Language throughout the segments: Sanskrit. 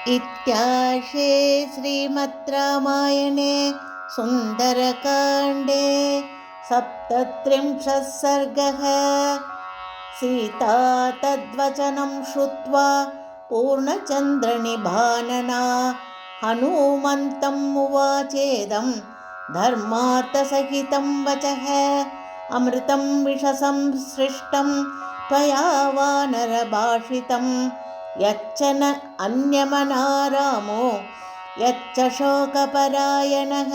इत्यार्षे श्रीमद् रामायणे सुन्दरकाण्डे 37 सर्गः। सीता तद्वचनं श्रुत्वा पूर्णचन्द्रनिभानना हनुमन्तम् उवाचेदं धर्मार्थसहितं वचः। अमृतं विषसंसृष्टं त्वया वानरभाषितं यच्च न अन्यमना रामो यच्च शोकपरायणः।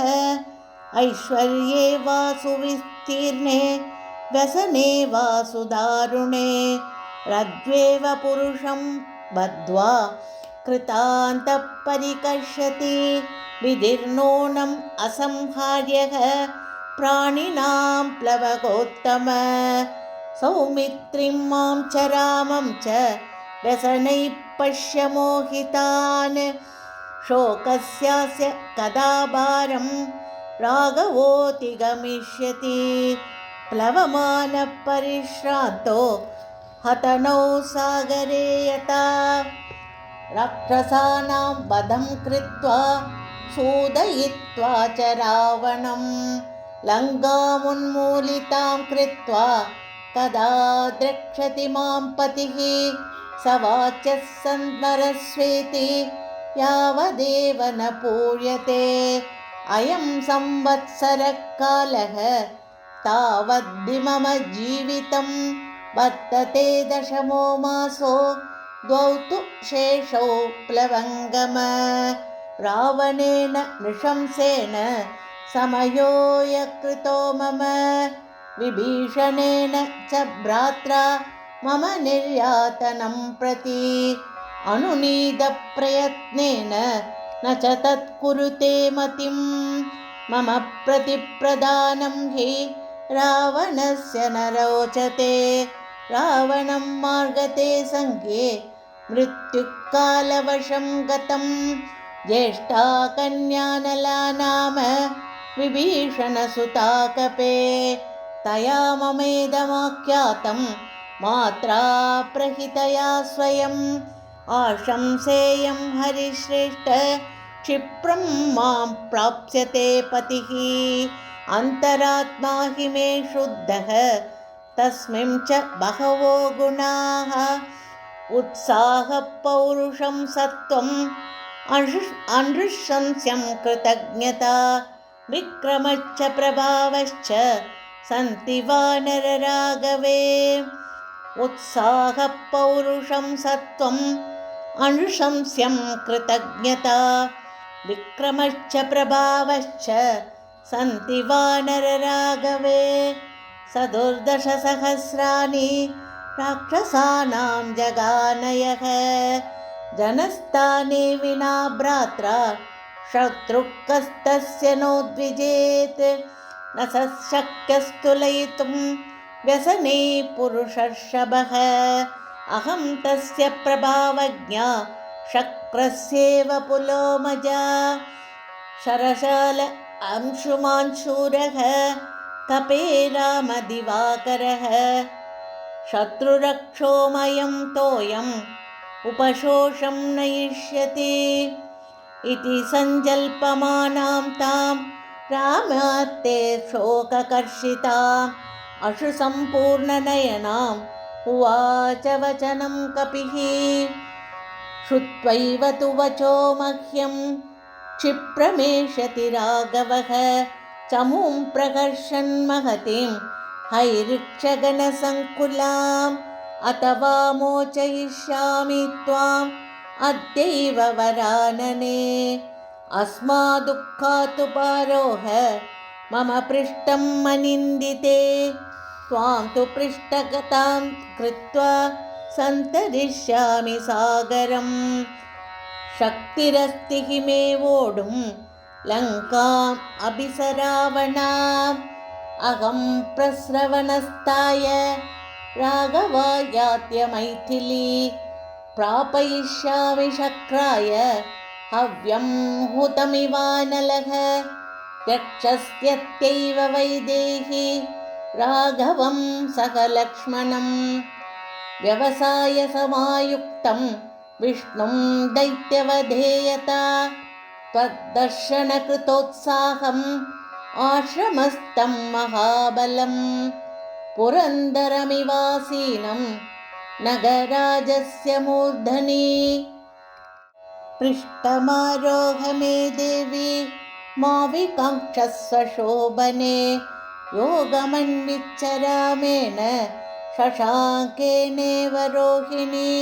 ऐश्वर्ये वा सुविस्तीर्णे व्यसने वा सुदारुणे रज्ज्वेव पुरुषं बद्ध्वा कृतान्तः परिकर्षति। विदीर्णोऽनम् असंहार्यः प्राणिनां प्लवकोत्तम। सौमित्रिं मां च रामं च व्यसनैः पश्य मोहितान्। शोकस्यास्य कदा भारं राघवोऽतिगमिष्यति। प्लवमानः परिश्रान्तो हतनौ सागरे यथा राक्षसानां वधं कृत्वा सूदयित्वा च रावणं। लङ्कामुन्मूलितां कृत्वा कदा द्रक्ष्यति मां पतिः। स वाच्यः सन्मरस्वेति यावदेव न पूर्यते। अयं संवत्सरः कालः तावद्धि मम जीवितं वर्तते। दशमो मासो द्वौ तु शेषौ प्लवङ्गम। रावणेन नृशंसेन समयो यकृतो मम। विभीषणेन च भ्रात्रा मम निर्यातनं प्रति। अनुनीतप्रयत्नेन न च तत्कुरुते मतिं। मम प्रतिप्रदानं हि रावणस्य न रोचते। रावणं मार्गते सङ्गे मृत्युकालवशं गतं। ज्येष्ठा कन्यानला नाम विभीषणसुता कपे। तया ममेदमाख्यातं मात्रा प्रहितया स्वयम्। आशंसेयं हरिश्रेष्ठ क्षिप्रं मां प्राप्स्यते पतिः। अन्तरात्मा हि मे शुद्धः तस्मिन् च बहवो गुणाः। उत्साहः पौरुषं सत्त्वम् अनृशंस्यं कृतज्ञता। विक्रमश्च प्रभावश्च सन्ति वानरराघवे। उत्साहः पौरुषं सत्त्वम् अनुशंस्यं कृतज्ञता। विक्रमश्च प्रभावश्च सन्ति वानरराघवे। सदुर्दशसहस्राणि राक्षसानां जगानयः। जनस्थाने विना भ्रात्रा शत्रुः कस्तस्य नोद्विजेत्। न स शक्यस्तुलयितुं व्यसने पुरुषर्षभः। अहं तस्य प्रभावज्ञा शक्रस्येव पुलोमजा। शरशाल अंशुमांशूरः कपे रामदिवाकरः। शत्रुरक्षोमयं तोयम् उपशोषं नयिष्यति। इति सञ्जल्पमानां तां रामात्ते शोककर्षिताम् अश्रुसम्पूर्णनयनाम् उवाच वचनं कपिः। श्रुत्वैव तु वचो मह्यं क्षिप्रमेषति राघवः। चमूं प्रकर्षन् महतीं हैरिक्षगणसङ्कुलाम्। अथवा मोचयिष्यामि त्वाम् अद्यैव वरानने। अस्मादुःखात् पारोह मम पृष्ठं मनिन्दिते। त्वां तु पृष्ठगतां कृत्वा सन्तरिष्यामि सागरम्। शक्तिरस्ति हि मे वोढुं लङ्काम् अभिसरावणाम्। अहं प्रस्रवणस्थाय राघवायात्य मैथिली। प्रापयिष्यामि शक्राय हव्यं हुतमिवानलः। यक्षस्यत्यैव वैदेही राघवं सह लक्ष्मणं। व्यवसाय समायुक्तं विष्णुं दैत्यवधेयता त्वद्दर्शनकृतोत्साहम् आश्रमस्थं महाबलं पुरन्दरमिवासीनं नगराजस्य मूर्धनि पृष्ठमारोह मे देवी मा विकाङ्क्षस्व शोभने योगमन्विच्छ रामेण शशाङ्केनेव रोहिणी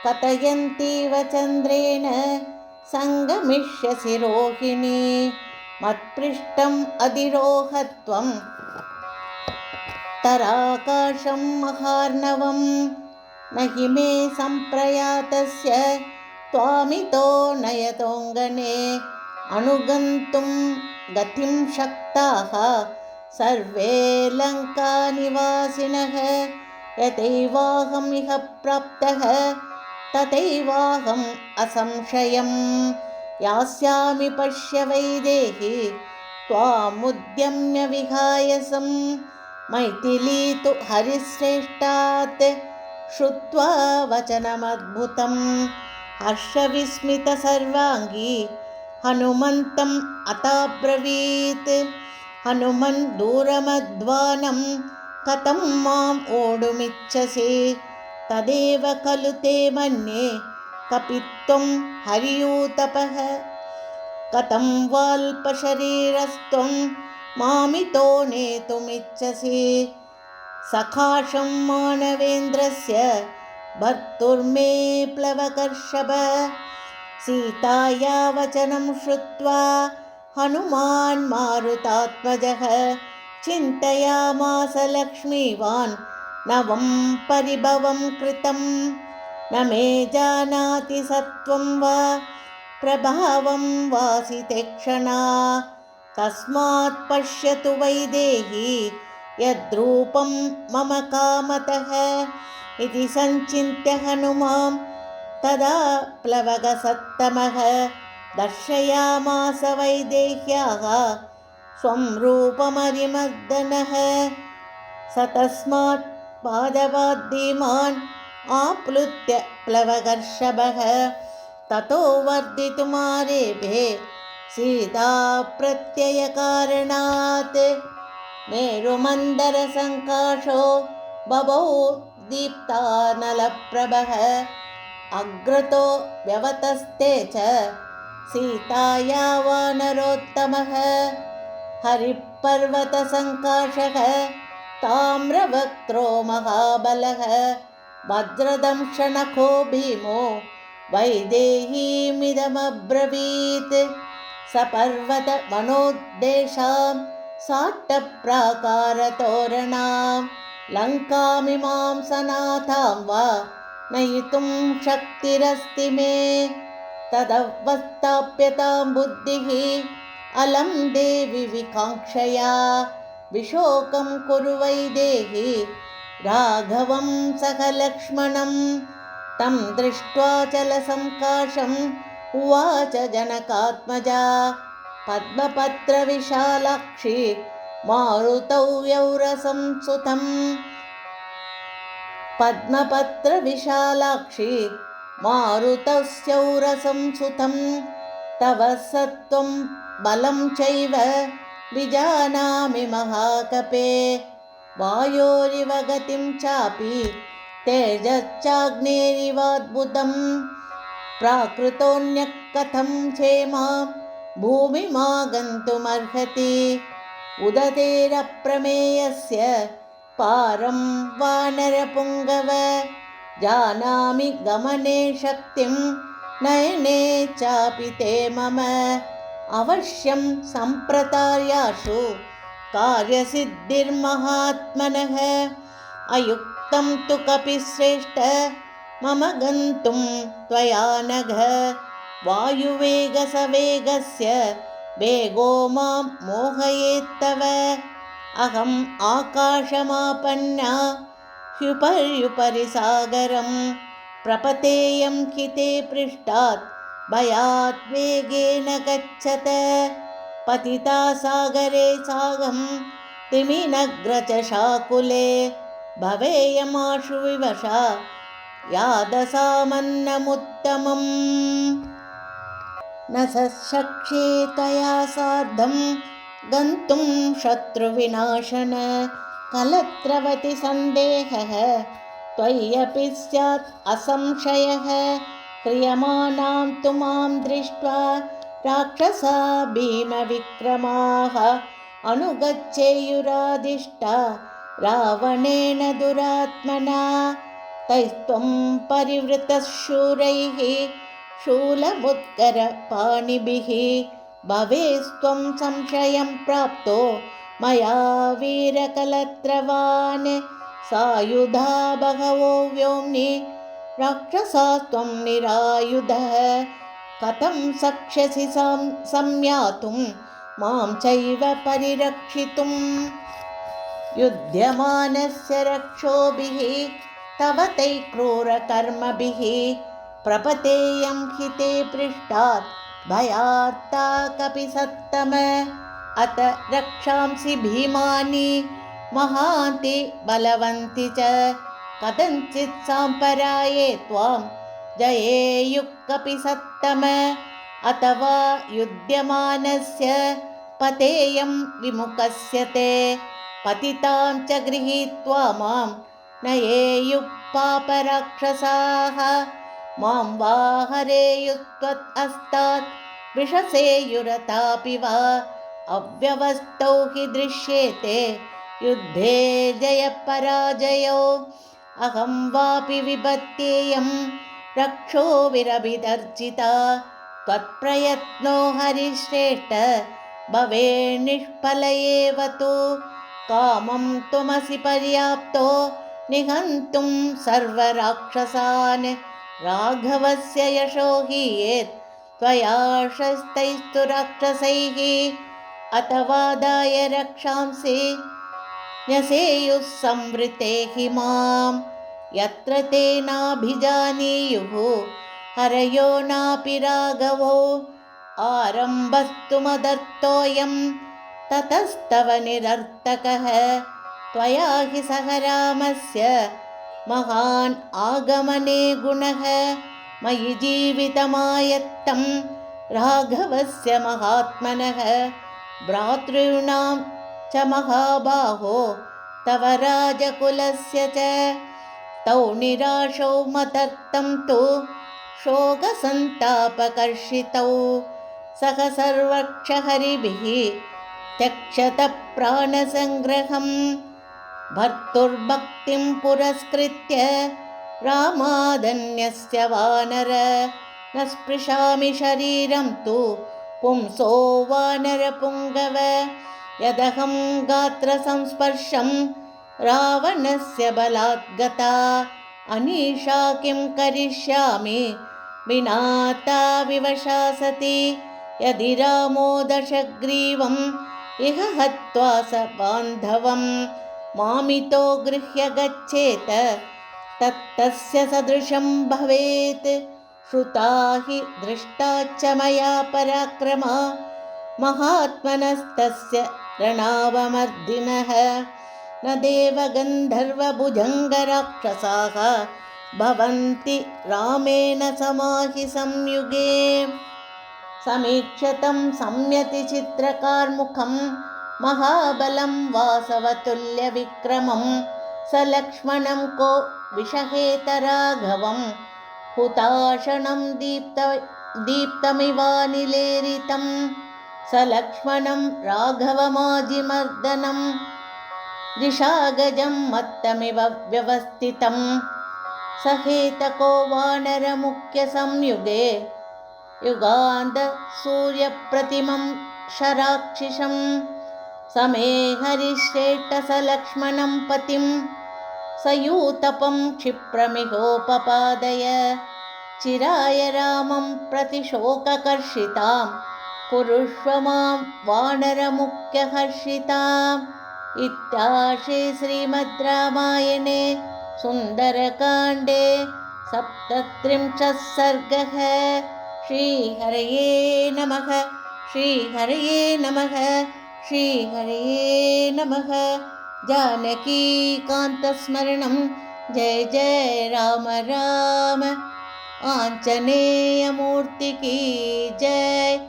कथयन्तीव चन्द्रेण सङ्गमिष्यसि रोहिणी मत्पृष्ठम् अधिरोहत्वं तराकाशं महार्णवं न हि मे सम्प्रयातस्य त्वामितो नयतोऽङ्गने अनुगन्तुं गतिं शक्ताः सर्वे लङ्कानिवासिनः यथैवाहम् इह प्राप्तः तथैवाहम् असंशयं यास्यामि पश्य वैदेही त्वामुद्यम्य विहायसं मैथिली तु हरिश्रेष्ठात् श्रुत्वा वचनमद्भुतं हर्षविस्मितसर्वाङ्गी हनुमन्तम् अताब्रवीत् हनुमन् दूरमध्वानं कथं माम् ओढुमिच्छसि तदेव खलु ते मन्ये कपित्वं हरियूतपः कथं वाल्पशरीरस्त्वं मामितो नेतुमिच्छसि सखाशं मानवेन्द्रस्य भर्तुर्मे प्लवकर्षभ सीताया वचनं श्रुत्वा हनुमान् मारुतात्मजः चिन्तयामास लक्ष्मीवान् नवं परिभवं कृतं न मे जानाति सत्वं वा प्रभावं वासिते क्षणा तस्मात् पश्यतु वैदेही यद्रूपं मम कामतः इति सञ्चिन्त्य हनुमां तदा प्लवगसत्तमः दर्शयामास वैदेह्याः स्वं रूपमरिमर्दनः स तस्मात् पादपाद्धीमान् आप्लुत्य प्लवगर्षभः ततो वर्धितुमारेभे सीताप्रत्ययकारणात् मेरुमन्दरसङ्काशो बभौ दीप्तानलप्रभः अग्रतो व्यवतस्ते च सीताया वानरोत्तमः हरिपर्वतसङ्काशः ताम्रवक्त्रो महाबलः वज्रदंशनखो भीमो वैदेहीमिदमब्रवीत् सपर्वतवनोद्देशां साट्टप्राकारतोरणां लङ्कामिमां सनाथां वा नयितुं शक्तिरस्ति मे तदवस्थाप्यतां बुद्धिः अलं देवि विकाङ्क्षया विशोकं कुरु वैदेही राघवं सह लक्ष्मणं तं दृष्ट्वा चलसंकाशम् उवाच जनकात्मजा पद्मपत्रविशालाक्षी मारुतौ यौरसं सुतं पद्मपत्रविशालाक्षी मारुतस्यौरसं सुतं तव सत्त्वं बलं चैव विजानामि महाकपे वायोरिव गतिं चापि तेजश्चाग्नेरिवाद्भुतम् प्राकृतोऽन्यः कथं क्षेमां भूमिमागन्तुमर्हति उदतेरप्रमेयस्य पारं वानरपुङ्गव जानामि गमने शक्तिं नयने चापि ते मम अवश्यं सम्प्रदायासु कार्यसिद्धिर्महात्मनः अयुक्तं तु कपिश्रेष्ठ मम गन्तुं त्वया नघ वायुवेगसवेगस्य वेगो मां मोहयेत्तव अहम् आकाशमापन्ना ह्युपर्युपरि सागरं प्रपतेयं हि ते पृष्ठात् भयात् वेगेन गच्छत पतिता सागरे सागं तिमिनग्रचशाकुले भवेयमाशु विवशा यादसामन्नमुत्तमम् न शक्ष्ये त्वया सार्धं गन्तुं शत्रुविनाशन कलत्रवति सन्देहः त्वय्यपि स्यात् असंशयः क्रियमाणां तु मां दृष्ट्वा राक्षसा भीमविक्रमाः अनुगच्छेयुरादिष्टा रावणेन दुरात्मना तैस्त्वं परिवृतः शूरैः शूलमुद्गरपाणिभिः भवेस्त्वं संशयं प्राप्तो मया वीरकलत्रवान् सायुधा बहवो व्योम्नि राक्षसास्त्वं निरायुधः कथं शक्ष्यसि संयातुं मां चैव परिरक्षितुम् युध्यमानस्य रक्षोभिः तव तैः क्रूरकर्मभिः प्रपतेयं हि ते पृष्ठात् भयात्ता कपिसत्तम अत रक्षांसि भीमानि महान्ति बलवन्ति च कथञ्चित् साम्पराये त्वां जयेयुः कपिसत्तम अथवा युध्यमानस्य पतेयं विमुखस्य ते पतितां च गृहीत्वा मां नयेयुः पापराक्षसाः मां वा हरेयुस्त्वत्हस्तात् विषसेयुरतापि वा अव्यवस्थौ हि दृश्येते युद्धे जयपराजयौ अहं वापि विभक्त्येयं रक्षो विरभिदर्जिता त्वत्प्रयत्नो हरिश्रेष्ठ भवेन्निष्फल एव तु कामं त्वमसि पर्याप्तो निहन्तुं सर्वराक्षसान् राघवस्य यशो हि यत् त्वया शस्तैस्तु राक्षसैः अथवादाय रक्षांसि न्यसेयुः संवृते हि मां यत्र ते नाभिजानीयुः हरयो नापि राघवो आरम्भस्तु मदर्थोऽयं ततस्तव निरर्थकः त्वया हि सह रामस्य महान् आगमने गुणः मयि जीवितमायत्तं राघवस्य महात्मनः भ्रातॄणां च महाबाहो तव राजकुलस्य च तौ निराशौ मतर्तं तु शोकसन्तापकर्षितौ सह सर्वक्षहरिभिः त्यक्षत प्राणसङ्ग्रहं भर्तुर्भक्तिं पुरस्कृत्य रामादन्यस्य वानर न स्पृशामि शरीरं तु पुंसो वानरपुङ्गव यदहं गात्रसंस्पर्शं रावणस्य बलात् गता अनीशा किं करिष्यामि विनाता विवशा सति यदि रामो दशग्रीवम् इह हत्वा स बान्धवं मामितो गृह्य गच्छेत तत्तस्य सदृशं भवेत् श्रुता हि दृष्टा च मया पराक्रमा महात्मनस्तस्य रणावमर्दिनः न देवगन्धर्वभुजङ्गराक्षसाः भवन्ति रामेण समाहि संयुगे समीक्षतं संयतिचित्रकार्मुखं महाबलं वासवतुल्यविक्रमं सलक्ष्मणं को विषहेतराघवं हुताशनं दीप्तमिवानिलेरितं सलक्ष्मणं राघवमाजिमर्दनं दिशागजं मत्तमिव व्यवस्थितं सहेतको वानरमुख्यसंयुगे युगान्त सूर्यप्रतिमं शराक्षिषं समे हरिश्रेष्ठसलक्ष्मणं पतिं सयूतपं क्षिप्रमिहोपपादय चिराय रामं प्रतिशोककर्षितां कुरुष्व मां वानरमुख्यहर्षिताम् इत्यार्षे श्रीमद् रामायणे सुन्दरकाण्डे 37 सर्गः। श्रीहरये नमः। श्रीहरये नमः। श्रीहरये नमः। जानकीकान्तस्मरणं जय जय राम राम आंजनेय मूर्ति की जय।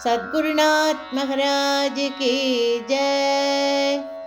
सद्गुरुनाथ महाराज की जय।